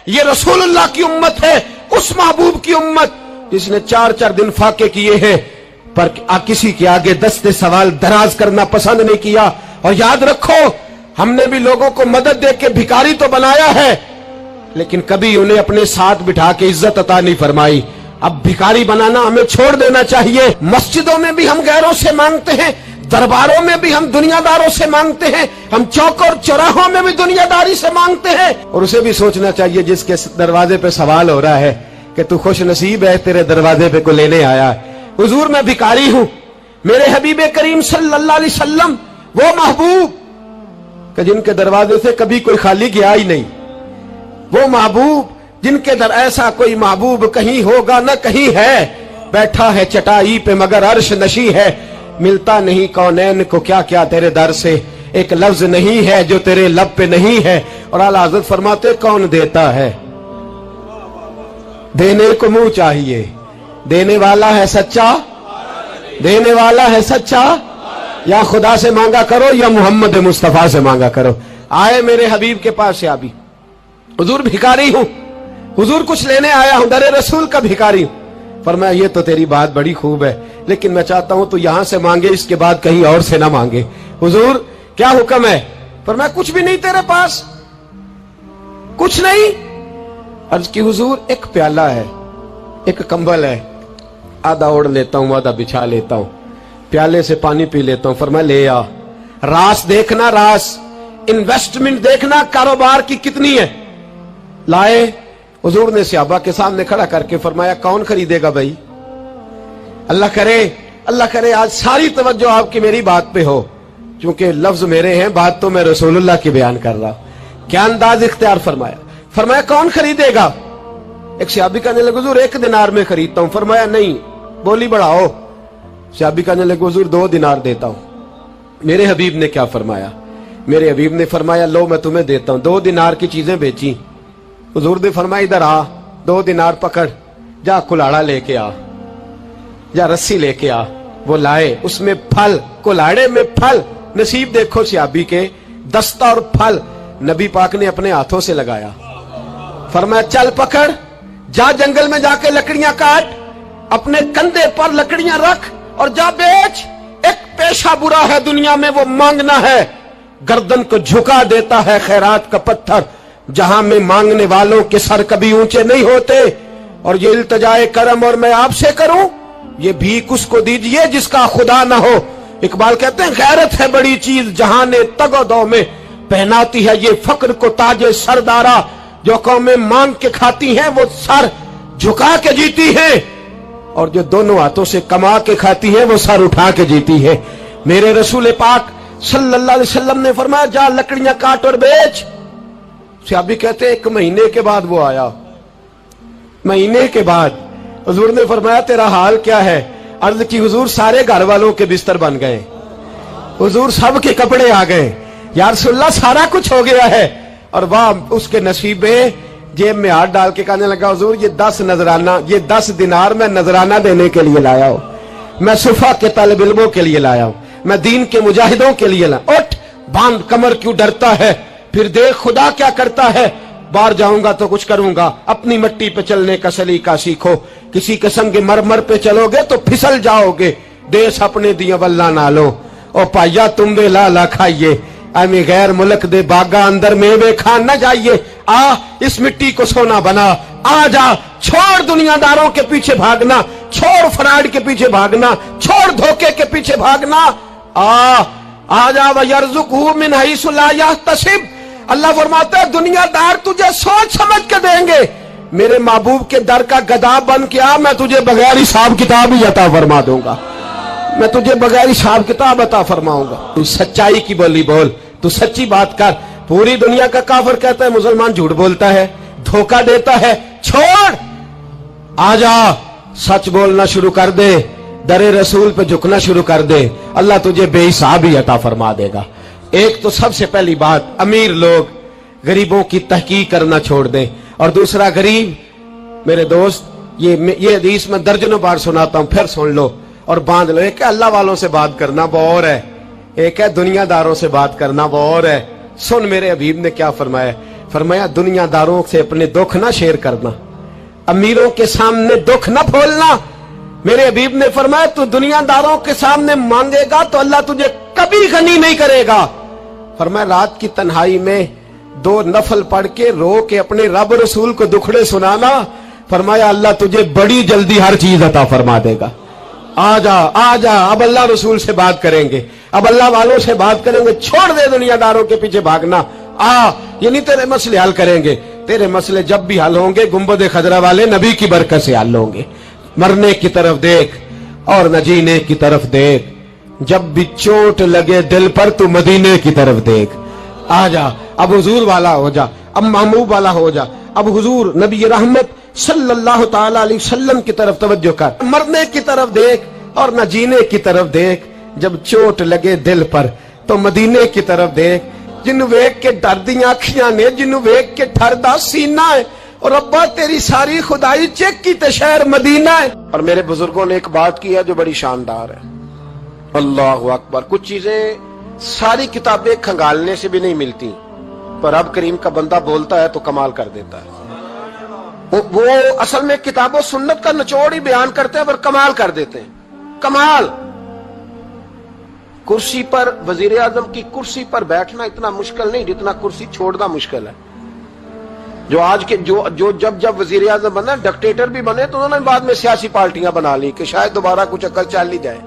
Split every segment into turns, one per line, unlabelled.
یہ रसूलुल्लाह की उम्मत है, उस महबूब की उम्मत जिसने 4-4 दिन फाके किए हैं पर किसी के आगे दस्ते सवाल दराज करना पसंद नहीं किया। और याद रखो, हमने भी लोगों को मदद दे के भिखारी तो बनाया है, लेकिन कभी उन्हें अपने साथ बिठा के इज्जत अता नहीं फरमाई। अब भिखारी बनाना हमें छोड़ देना चाहिए। मस्जिदों में भी हम गैरों से मांगते हैं, दरबारों में भी हम दुनियादारों से मांगते हैं, हम चौक और चौराहों में भी दुनियादारी से मांगते हैं। और उसे भी सोचना चाहिए जिसके दरवाजे पे सवाल हो रहा है कि तू खुश नसीब है, तेरे दरवाजे पे को लेने आया है। हुजूर मैं भिखारी हूं, मेरे हबीब करीम सल्लल्लाहु अलैहि वसल्लम वो महबूब कि जिनके दरवाजे से कभी कोई खाली गया ही नहीं, वो महबूब जिनके दर ऐसा कोई महबूब कहीं होगा न कहीं है, बैठा है चटाई पे मगर अर्श नशी है, मिलता नहीं कौनैन को क्या क्या तेरे दर से, एक लफ्ज नहीं है जो तेरे लब पे नहीं है। और आला हज़रत फरमाते कौन देता है, देने को मुंह चाहिए, देने वाला है सच्चा, देने वाला है सच्चा, या खुदा से मांगा करो या मोहम्मद मुस्तफा से मांगा करो। आए मेरे हबीब के पास से अभी, हुजूर भिखारी हूं, हुजूर कुछ लेने आया हूं, दरे रसूल का भिखारी हूं। फरमाया ये तो तेरी बात बड़ी खूब है, लेकिन मैं चाहता हूं तू यहां से मांगे, इसके बाद कहीं और से ना मांगे। हुजूर क्या हुक्म है? फरमाया कुछ भी नहीं तेरे पास, कुछ नहीं। अर्ज की हुजूर एक प्याला है, एक कंबल है, आधा ओढ़ लेता हूं आधा बिछा लेता हूं, प्याले से पानी पी लेता हूं। फरमाया ले आ। रास देखना, रास इन्वेस्टमेंट देखना कारोबार की कितनी है। लाए, हुजूर ने सहाबा के सामने खड़ा करके फरमाया कौन खरीदेगा भाई? अल्लाह करे आज सारी तवज्जो आपकी मेरी बात पे हो, क्योंकि लफ्ज मेरे हैं, बात तो मैं रसूलुल्लाह की बयान कर रहा हूं। क्या अंदाज इख्तियार फरमाया? फरमाया कौन खरीदेगा? एक सहाबी कहने लगे हुजूर 1 दिनार में खरीदता हूं। फरमाया नहीं, बोली बढ़ाओ। सहाबी कहने लगे हुजूर 2 दिनार देता हूं। मेरे हबीब ने क्या फरमाया? मेरे हबीब ने फरमाया लो मैं तुम्हें देता हूं। 2 दिनार की चीजें बेची। हुजूर ने फरमाया इधर आ, 2 दिनार पकड़, जा कुल्हाड़ा लेके आ, जा रस्सी लेके आ। वो लाए, उसमें फल, कुल्हाड़े में फल। नसीब देखो सहाबी के, दस्ता और फल नबी पाक ने अपने हाथों से लगाया। फरमाया चल पकड़, जा जंगल में जाके लकड़ियां काट, अपने कंधे पर लकड़ियां रख और जा बेच। एक पेशा बुरा है दुनिया में, वो मांगना है। गर्दन को झुका देता है खैरात का पत्थर, जहां में मांगने वालों के सर कभी ऊंचे नहीं होते। और ये इल्तजाए करम और मैं आपसे करूं, ये भीख उसको दीजिए जिसका खुदा ना हो। इकबाल कहते हैं गैरत है बड़ी चीज जहां ने तगोदो में पहनाती है ये फक्र को ताजे सरदारा। जो कौमें मांग के खाती हैं वो सर झुका के जीती है, और जो दोनों हाथों से कमा के खाती है वो सर उठा के जीती है। मेरे रसूल पाक सल्लल्लाहु अलैहि वसल्लम ने फरमाया जा लकड़ियां काट और बेच। सहाबी कहते 1 महीने के बाद वो आया। महीने के बाद हुजूर ने फरमाया तेरा हाल क्या है? अर्ज की हुजूर सारे घर वालों के बिस्तर बन गए, हुजूर सब के कपड़े आ गए, या रसूलल्लाह सारा कुछ हो गया है। और वाह उसके नसीब में, जेब में हाथ डाल के कहने लगा हुजूर ये 10 नजराना, ये 10 दिनार मैं नजराना देने के लिए लाया हूं, मैं सुफा के तालिब इल्मों के लिए लाया हूं, मैं दीन के मुजाहिदों के लिए लाया। उठ बांध कमर, क्यों डरता है? फिर देख खुदा क्या करता है। बाहर जाऊंगा तो कुछ करूंगा, अपनी मिट्टी पे चलने का सलीका सीखो। किसी के संग मरमर पे चलोगे तो फिसल जाओगे। देश अपने दिया वल्ला ना लो, ओ पाइया तुम बे लाला खाइए, आमी गैर मुल्क दे बागा अंदर मेवे खान न जाइए। आ इस मिट्टी को सोना बना, आ जा, छोड़ दुनियादारों के पीछे भागना, छोड़ फ्रॉड के पीछे भागना, छोड़ धोखे के पीछे भागना। आ जा वयरज़ुक़हु मिन हैसु ला यहतसिब। अल्लाह फरमाता है दुनियादार तुझे सोच समझ के देंगे, मेरे महबूब के दर का गदा बन के आ, मैं तुझे बगैर हिसाब किताब ही अता फरमा दूंगा, मैं तुझे बगैर हिसाब किताब अता फरमाऊंगा। तू सच्चाई की बोली बोल, तू सच्ची बात कर। पूरी दुनिया का काफिर कहता है मुसलमान झूठ बोलता है, धोखा देता है। छोड़, आजा, सच बोलना शुरू कर दे, दरे रसूल पे झुकना शुरू कर दे, अल्लाह तुझे बेहिसाब ही अता फरमा देगा। एक तो सबसे पहली बात, अमीर लोग गरीबों की तहकीक करना छोड़ दें। और दूसरा, गरीब मेरे दोस्त, ये हदीस में दर्जनों बार सुनाता हूं, फिर सुन लो और बांध लो। एक है अल्लाह वालों से बात करना, वो और है, एक है दुनियादारों से बात करना, वो और है। सुन मेरे हबीब ने क्या फरमाया। फरमाया दुनियादारों से अपने दुख ना शेयर करना, अमीरों के सामने दुख ना खोलना। मेरे हबीब ने फरमाया तू दुनियादारों के सामने मांगेगा तो अल्लाह तुझे कभी गनी नहीं करेगा। फरमाया रात की तन्हाई में 2 नफल पढ़ के रो के अपने रब रसूल को दुखड़े सुनाना, फरमाया अल्लाह तुझे बड़ी जल्दी हर चीज अता फरमा देगा। आ जा, अब अल्लाह रसूल से बात करेंगे, अब अल्लाह वालों से बात करेंगे, छोड़ दे दुनियादारों के पीछे भागना। ये नहीं तेरे मसले हल करेंगे, तेरे मसले जब भी हल होंगे गुंबद खजरा वाले नबी की बरकत से हल होंगे। मरने की तरफ देख और न जीने की तरफ देख, जब भी चोट लगे दिल पर तू मदीने की तरफ देख। आ जा, अब हुजूर वाला हो जा, अब महबूब वाला हो जा, अब हुजूर नबी रहमत सल्लल्लाहु ताला अलैहि वसल्लम की तरफ तवज्जो कर। मरने की तरफ देख और न जीने की तरफ देख, जब चोट लगे दिल पर तो मदीने की तरफ देख। जिन्नू वेख के डरदियां अखियां ने, जिन्नू वेख के ठरदा सीना है, और रब्बा तेरी सारी खुदाई चेक की ते शहर मदीना है। और मेरे बुजुर्गों ने एक बात की है जो बड़ी शानदार है, अल्लाहु अकबर। कुछ चीजें सारी किताबें खंगालने से भी नहीं मिलती, पर रब करीम का बंदा बोलता है तो कमाल कर देता है। वो असल में किताबों सुन्नत का निचोड़ ही बयान करते हैं पर कमाल कर देते हैं। कमाल। कुर्सी पर, वजीर आजम की कुर्सी पर बैठना इतना मुश्किल नहीं जितना कुर्सी छोड़ना मुश्किल है। जो आज के जो जब वजीर आजम बना, डिक्टेटर भी बने तो उन्होंने बाद में सियासी पार्टियां बना ली कि शायद दोबारा कुछ अकल चल ही जाए।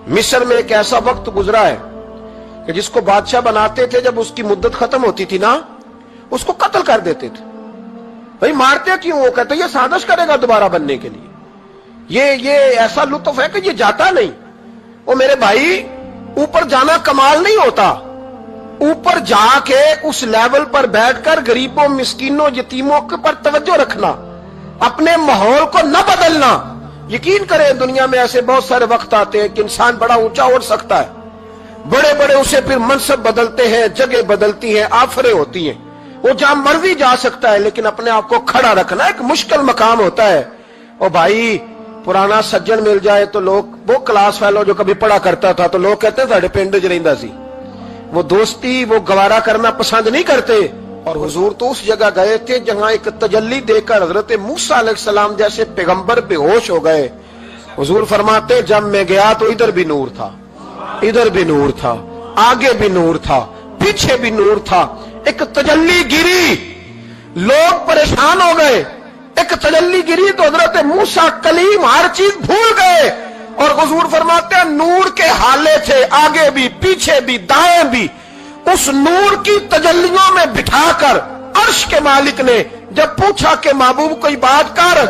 मिस्र में एक ऐसा वक्त गुजरा है कि जिसको बादशाह बनाते थे, जब उसकी मुद्दत खत्म होती थी ना, उसको कत्ल कर देते थे। भाई मारते क्यों? वो कहते ये साजिश करेगा दोबारा बनने के लिए। ये ऐसा लुत्फ है कि ये जाता नहीं। वो मेरे भाई, ऊपर जाना कमाल नहीं होता, ऊपर जाके उस लेवल पर बैठकर गरीबों, मिस्कीनों, यतीमों के पर तवज्जो रखना, अपने माहौल को न बदलना। यकीन करें दुनिया में ऐसे बहुत सारे वक्त आते हैं कि इंसान बड़ा ऊंचा उड़ सकता है, बड़े बड़े उसे फिर मनसब बदलते हैं, जगह बदलती है, आफरे होती हैं, वो जहां मर्जी जा सकता है, लेकिन अपने आप को खड़ा रखना एक मुश्किल मकाम होता है। और भाई पुराना सज्जन मिल जाए तो लोग, वो क्लास फेलो जो कभी पढ़ा करता था तो लोग कहते साडे पिंड च रहिंदा सी, वो दोस्ती वो गवारा करना पसंद नहीं करते। और हुजूर तो उस जगह गए थे जहां एक तजल्ली देकर हजरत मूसा अलैहिस्सलाम जैसे पैगंबर बेहोश हो गए। हुजूर फरमाते जब मैं गया तो इधर भी नूर था, इधर भी नूर था, आगे भी नूर था, पीछे भी नूर था। एक तजल्ली गिरी, लोग परेशान हो गए। एक तजल्ली गिरी तो हजरत मूसा कलीम हर चीज भूल गए। और हुजूर फरमाते हैं नूर के हाले थे, आगे भी, पीछे भी, दाएं भी। उस नूर की तजल्लियों में बिठाकर अर्श के मालिक ने जब पूछा कि महबूब कोई बात कर,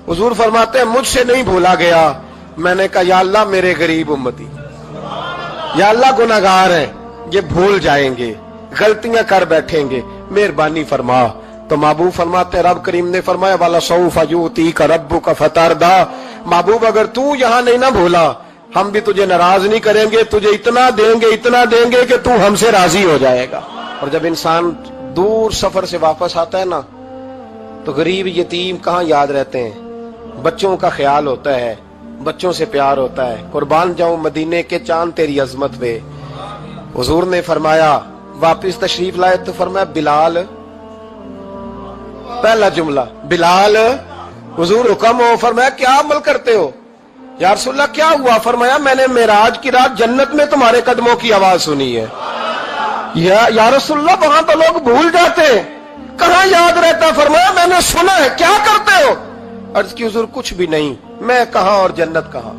हुजूर फरमाते हैं मुझसे नहीं भूला गया। मैंने कहा या अल्लाह मेरे गरीब उम्मती, या अल्लाह गुनाहगार है, ये भूल जाएंगे, गलतियां कर बैठेंगे, मेहरबानी फरमा। तो महबूब फरमाते रब करीम ने फरमाया वाला सौफा युती का रब्बु का फतरदा, महबूब अगर तू यहां नहीं ना भूला हम भी तुझे नाराज नहीं करेंगे, तुझे इतना देंगे कि तू हमसे राजी हो जाएगा। और जब इंसान दूर सफर से वापस आता है ना तो गरीब यतीम कहाँ याद रहते हैं, बच्चों का ख्याल होता है, बच्चों से प्यार होता है। कुर्बान जाऊं मदीने के चांद तेरी अजमत पे। हुजूर ने फरमाया वापिस तशरीफ लाए तो फरमाया बिलाल, पहला जुमला बिलाल, हुजूर हुक्म हो। फरमाया क्या अमल करते हो? या रसूलल्लाह क्या हुआ? फरमाया मैंने मेराज की रात जन्नत में तुम्हारे कदमों की आवाज सुनी है। या रसूलल्लाह वहां तो लोग भूल जाते हैं, कहां याद रहता? फरमाया मैंने सुना है। क्या करते हो? अर्ज की हुजूर कुछ भी नहीं। मैं कहां और जन्नत कहां?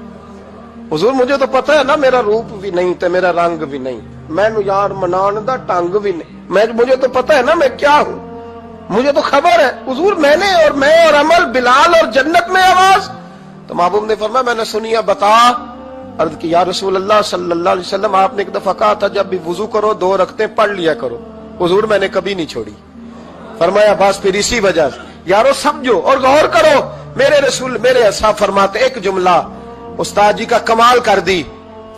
हुजूर मुझे तो पता है ना मेरा रूप भी नहीं ते मेरा रंग भी नहीं, मैनू यार मनान दा ढंग भी नहीं, मुझे तो पता है ना मैं क्या हूं, मुझे तो खबर है। हुजूर मैंने और मैं और अमल, बिलाल और जन्नत में आवाज। तो महबूब ने फरमाया मैंने सुनी है, बता। अर्ज की या रसूल अल्लाह सल्लल्लाहु अलैहि वसल्लम आपने एक दफा कहा था जब भी वुजू करो 2 रकते पढ़ लिया करो। हुजूर मैंने कभी नहीं छोड़ी। फरमाया बस फिर इसी वजह से यारो समझो और गौर करो। मेरे रसूल मेरे साहब फरमाते एक जुमला उस्ताद जी का कमाल कर दी।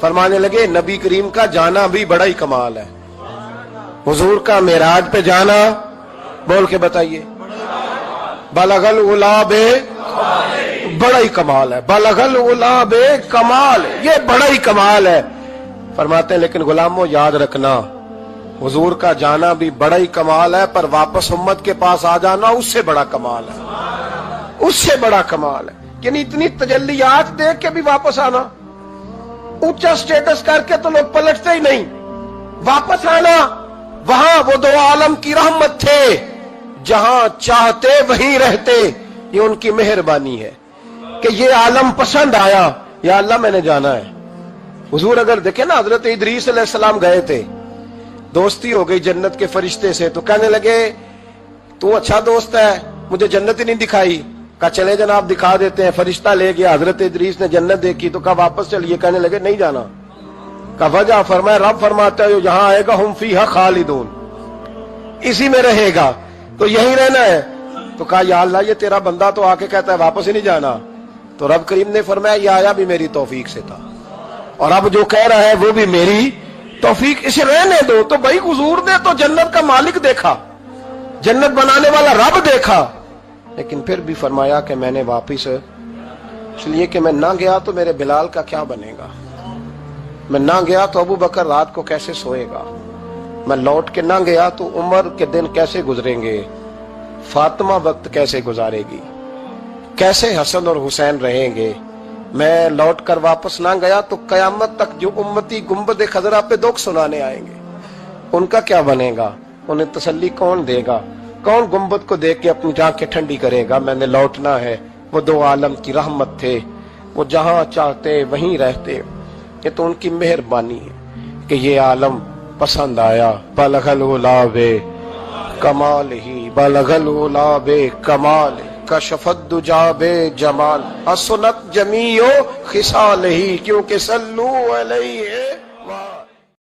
फरमाने लगे नबी करीम का जाना भी बड़ा ही कमाल है। हुजूर का मेराज पे जाना, बोल के बताइए, बलगल उलाबे, बड़ा ही कमाल है। बलगल उलाबे कमाल, ये बड़ा ही कमाल है। फरमाते हैं लेकिन गुलामों याद रखना हुजूर का जाना भी बड़ा ही कमाल है, पर वापस उम्मत के पास आ जाना उससे बड़ा कमाल है, उससे बड़ा कमाल है। यानी इतनी तजल्लियात देख के भी वापस आना, ऊंचा स्टेटस करके तो लोग पलटते ही नहीं, वापस आना, वहां वो दो आलम की रहमत थे, जहां चाहते वहीं रहते, ये उनकी मेहरबानी है कि ये आलम पसंद आया, या अल्लाह मैंने जाना है। हुजूर अगर देखे ना, हजरत इदरीस अलैहिस्सलाम गए थे, दोस्ती हो गई जन्नत के फरिश्ते से, तो कहने लगे तू अच्छा दोस्त है, मुझे जन्नत ही नहीं दिखाई। कहा चले जनाब दिखा देते हैं। फरिश्ता ले गया, हजरत इदरीस ने जन्नत देखी तो कहा वापस चलिए, कहने लगे नहीं जाना। कहा वजह, फरमाया रब फरमाता है जहां आएगा हुम फीहा खालिदून, इसी में रहेगा, तो यही रहना है। तो कहा या अल्लाह, ये तेरा बंदा तो आके कहता है वापस ही नहीं जाना। तो रब करीम ने फरमाया ये आया भी मेरी तौफीक से था, और अब जो कह रहा है वो भी मेरी तौफीक, इसे रहने दो। तो भाई हुजूर ने तो जन्नत का मालिक देखा, जन्नत बनाने वाला रब देखा, लेकिन फिर भी फरमाया कि मैंने वापिस, इसलिए कि मैं ना गया तो मेरे बिलाल का क्या बनेगा, मैं ना गया तो अबू बकर रात को कैसे सोएगा, मैं लौट के ना गया तो उमर के दिन कैसे गुजरेंगे, फातिमा वक्त कैसे गुजारेगी, कैसे हसन और हुसैन रहेंगे। मैं लौट कर वापस ना गया तो कयामत तक जो उम्मती गुंबद खजरा पे दुख सुनाने आएंगे, उनका क्या बनेगा, उन्हें तसल्ली कौन देगा, कौन गुंबद को देख के अपनी आंखें ठंडी करेगा। मैंने लौटना है, वो दो आलम की रहमत थे, वो जहां चाहते वहीं रहते। ये तो उनकी मेहरबानी है कि ये आलम पसंद आया। बलगल उलाबे कमाल ही, बलगल उलाबे कमाल, कशफत दुजाबे जमाल, हसनत जमीओ खिसाल ही, क्योंकि सल्लू अलैहि